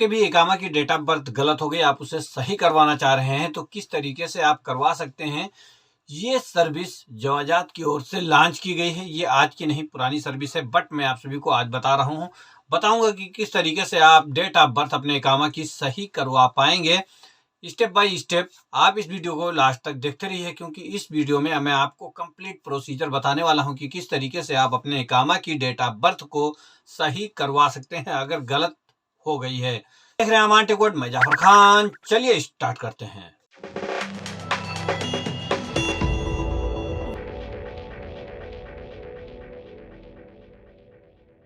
आपके भी इकामा की डेट ऑफ बर्थ गलत हो गई, आप उसे सही करवाना चाह रहे हैं, तो किस तरीके से आप करवा सकते हैं। ये सर्विस जवाजात की ओर से लॉन्च की गई है। ये आज की नहीं पुरानी सर्विस है, बट मैं आप सभी को आज बता रहा हूँ, बताऊंगा कि किस तरीके से आप डेट ऑफ बर्थ अपने इकामा की सही करवा पाएंगे स्टेप बाय स्टेप। आप इस वीडियो को लास्ट तक देखते रहिए, क्योंकि इस वीडियो में मैं आपको कंप्लीट प्रोसीजर बताने वाला हूं कि किस तरीके से आप अपने इकामा की डेट ऑफ बर्थ को सही करवा सकते हैं अगर गलत हो गई है। देख रहे हैं अमान टेकवर्ड, मैं जाफर खान। चलिए स्टार्ट करते हैं।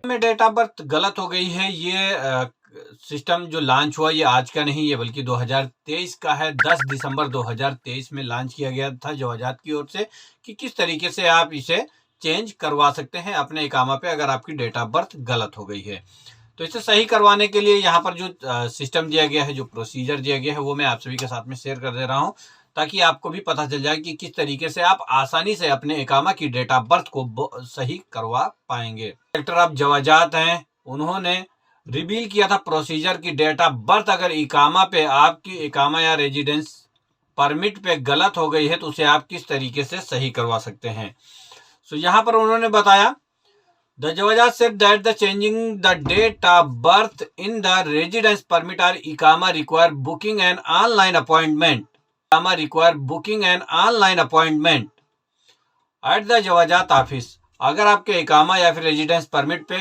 में डेट ऑफ बर्थ गलत हो गई है। ये सिस्टम जो लॉन्च हुआ ये आज का नहीं है बल्कि 2023 का है। 10 दिसंबर 2023 में लॉन्च किया गया था जवाजात की ओर से कि किस तरीके से आप इसे चेंज करवा सकते हैं अपने इकामा पे अगर आपकी डेट ऑफ बर्थ गलत हो गई है। तो इसे सही करवाने के लिए यहाँ पर जो सिस्टम दिया गया है, जो प्रोसीजर दिया गया है, वो मैं आप सभी के साथ में शेयर कर दे रहा हूँ, ताकि आपको भी पता चल जाए कि किस तरीके से आप आसानी से अपने इकामा की डेट ऑफ बर्थ को सही करवा पाएंगे। डायरेक्टर ऑफ जवाजात हैं, उन्होंने रिवील किया था प्रोसीजर की डेट ऑफ बर्थ अगर इकामा पे आपकी इकामा या रेजिडेंस परमिट पे गलत हो गई है तो उसे आप किस तरीके से सही करवा सकते हैं। सो यहाँ पर उन्होंने बताया, The Jawazat said that the changing the date of birth in the residence permit or Iqama require booking an online appointment. Iqama require booking an online appointment at the Jawazat office. अगर आपके इकामा या फिर residence permit पे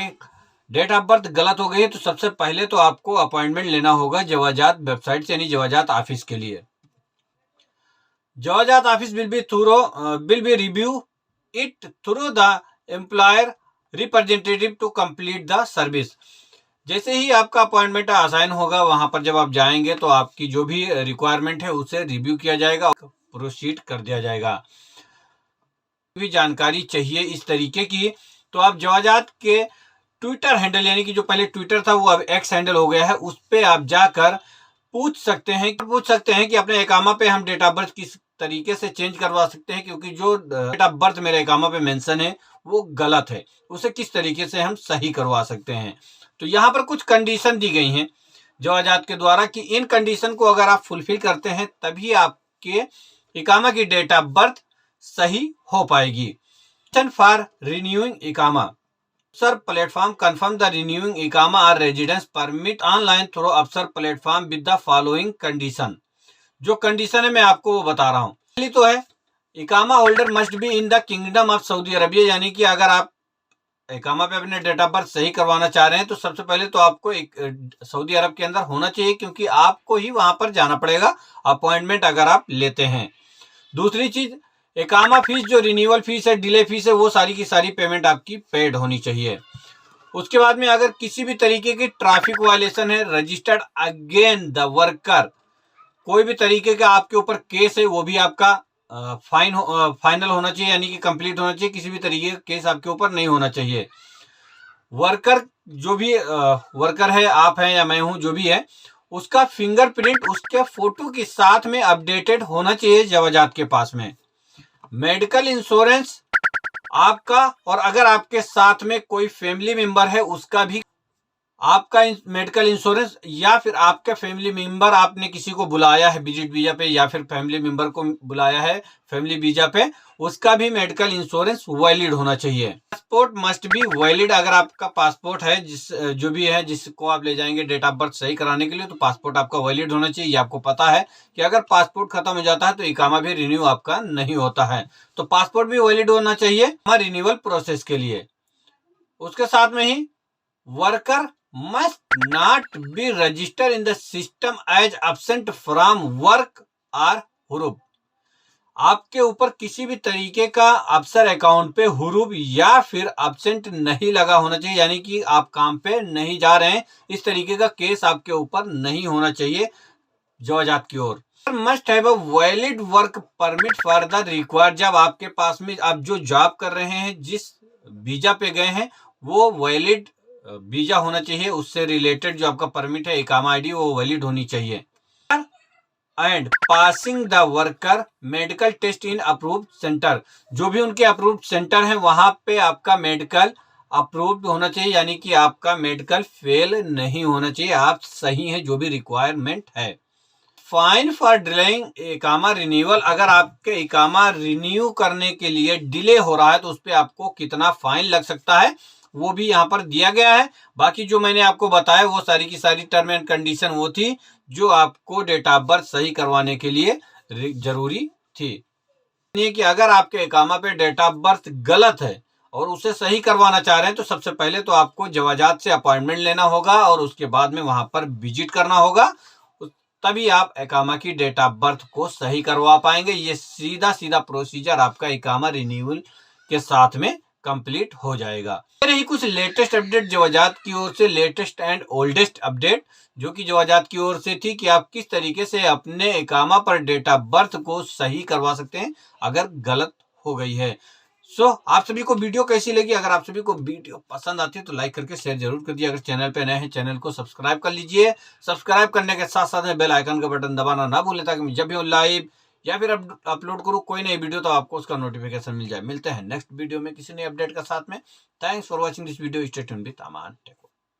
date of birth गलत हो गई है तो सबसे पहले तो आपको अपॉइंटमेंट लेना होगा जवाजात वेबसाइट से, यानी जवाजात ऑफिस के लिए। Jawazat office will be review it through the employer representative to complete the service. जैसे ही आपका अपॉइंटमेंट असाइन होगा, वहां पर जब आप जाएंगे तो आपकी जो भी रिक्वायरमेंट है उसे रिव्यू किया जाएगा, प्रोसीड कर दिया जाएगा। भी जानकारी चाहिए इस तरीके की तो आप जवाजात के ट्विटर हैंडल, यानी कि जो पहले ट्विटर था वो अब एक्स हैंडल हो गया है, उस पे आप जाकर पूछ सकते हैं कि अपने इकामा पे हम डेट ऑफ बर्थ किस तरीके से चेंज करवा सकते हैं, क्योंकि जो डेट ऑफ बर्थ मेरे इकामा पे मेंशन है वो गलत है, उसे किस तरीके से हम सही करवा सकते हैं। तो यहाँ पर कुछ कंडीशन दी गई हैं जवाजात के द्वारा कि इन कंडीशन को अगर आप फुलफिल करते हैं तभी आपके इकामा की डेट ऑफ बर्थ सही हो पाएगी। फॉर रिन्यूइंग इकामा, अफसर प्लेटफॉर्म कंफर्म द रिन्यूइंग इकामा और रेजिडेंस परमिट ऑनलाइन थ्रू अफसर platform with the following condition. जो कंडीशन है मैं आपको वो बता रहा हूँ। पहली तो है, इकामा holder must be in the kingdom of Saudi Arabia, यानी कि अगर आप इकामा पे अपने डेट ऑफ बर्थ सही करवाना चाह रहे हैं तो सबसे पहले तो आपको एक सऊदी अरब के अंदर होना चाहिए, क्योंकि आपको ही वहां पर जाना पड़ेगा अपॉइंटमेंट अगर आप लेते हैं। दूसरी चीज, इकामा फीस, जो रिन्यूअल फीस है, डिले फीस है, वो सारी की सारी पेमेंट आपकी पेड होनी चाहिए। उसके बाद में अगर किसी भी तरीके की ट्रैफिक वायलेशन है, रजिस्टर्ड अगेन द वर्कर, कोई भी तरीके का आपके ऊपर केस है वो भी आपका फाइनल होना चाहिए, यानी कि कंप्लीट होना चाहिए। किसी भी तरीके का केस आपके ऊपर नहीं होना चाहिए। वर्कर, जो भी वर्कर है, आप हैं या मैं हूं, जो भी है, उसका फिंगरप्रिंट उसके फोटो के साथ में अपडेटेड होना चाहिए जवाजात के पास में। मेडिकल इंश्योरेंस आपका, और अगर आपके साथ में कोई फैमिली मेंबर है उसका भी आपका मेडिकल इंश्योरेंस, या फिर आपका फैमिली मेंबर, आपने किसी को बुलाया है विजिट वीजा पे या फिर फैमिली मेंबर को बुलाया है फैमिली वीजा पे, उसका भी मेडिकल इंश्योरेंस वैलिड होना चाहिए। पासपोर्ट मस्ट बी वैलिड, अगर आपका पासपोर्ट है जो भी है जिसको आप ले जाएंगे डेट ऑफ बर्थ सही कराने के लिए, तो पासपोर्ट आपका वैलिड होना चाहिए। ये आपको पता है कि अगर पासपोर्ट खत्म हो जाता है तो इकामा भी रिन्यू आपका नहीं होता है, तो पासपोर्ट भी वैलिड होना चाहिए रिन्यूअल प्रोसेस के लिए। उसके साथ में ही worker must not be registered in the system as absent from work or हुरूब, आपके ऊपर किसी भी तरीके का अफसर अकाउंट पे हुरूब या फिर एब्सेंट नहीं लगा होना चाहिए, यानी कि आप काम पे नहीं जा रहे हैं, इस तरीके का केस आपके ऊपर नहीं होना चाहिए जवाजात की ओर। Must have a valid work permit for the required, जब आपके पास में आप जो जॉब कर रहे हैं, जिस वीजा पे गए हैं, वो वैलिड वीजा होना चाहिए, उससे रिलेटेड जो आपका परमिट है, इकामा आईडी, वो वैलिड होनी चाहिए। And passing the worker medical test in approved centre, जो भी उनके अप्रूव्ड सेंटर है वहां पे आपका मेडिकल अप्रूव्ड होना चाहिए, यानी कि आपका मेडिकल फेल नहीं होना चाहिए, आप सही हैं जो भी रिक्वायरमेंट है। फाइन फॉर डिलेइंग इकामा रिन्यूअल, अगर आपके इकामा रिन्यू करने के लिए डिले हो रहा है तो उस पर आपको कितना फाइन लग सकता है वो भी यहाँ पर दिया गया है। बाकी जो मैंने आपको बताया वो सारी की सारी टर्म एंड कंडीशन वो थी जो आपको डेट ऑफ बर्थ सही करवाने के लिए जरूरी थी। कि अगर आपके इकामा पे डेट ऑफ बर्थ गलत है और उसे सही करवाना चाह रहे हैं तो सबसे पहले तो आपको जवाजात से अपॉइंटमेंट लेना होगा और उसके बाद में वहां पर विजिट करना होगा, तभी आप इकामा की डेट ऑफ बर्थ को सही करवा पाएंगे। ये सीधा सीधा प्रोसीजर आपका इकामा रिन्यूअल के साथ में कंप्लीट हो जाएगा। रही कुछ लेटेस्ट अपडेट जवाजात की ओर से, लेटेस्ट एंड ओल्डेस्ट अपडेट जो कि जवाजात की ओर से थी कि आप किस तरीके से अपने इकामा पर डेट ऑफ बर्थ को सही करवा सकते हैं अगर गलत हो गई है। आप सभी को वीडियो कैसी लगी? अगर आप सभी को वीडियो पसंद आती है तो लाइक करके शेयर जरूर कर दिए। अगर चैनल पे नए हैं चैनल को सब्सक्राइब कर लीजिए। सब्सक्राइब करने के साथ साथ में बेल आइकन का बटन दबाना ना भूलें ताकि मैं जब भी लाइव या फिर अपलोड करूँ कोई नई वीडियो तो आपको उसका नोटिफिकेशन मिल जाए। मिलते हैं नेक्स्ट वीडियो में किसी नए अपडेट के साथ में। Thanks for watching this video. Stay tuned with Aman take.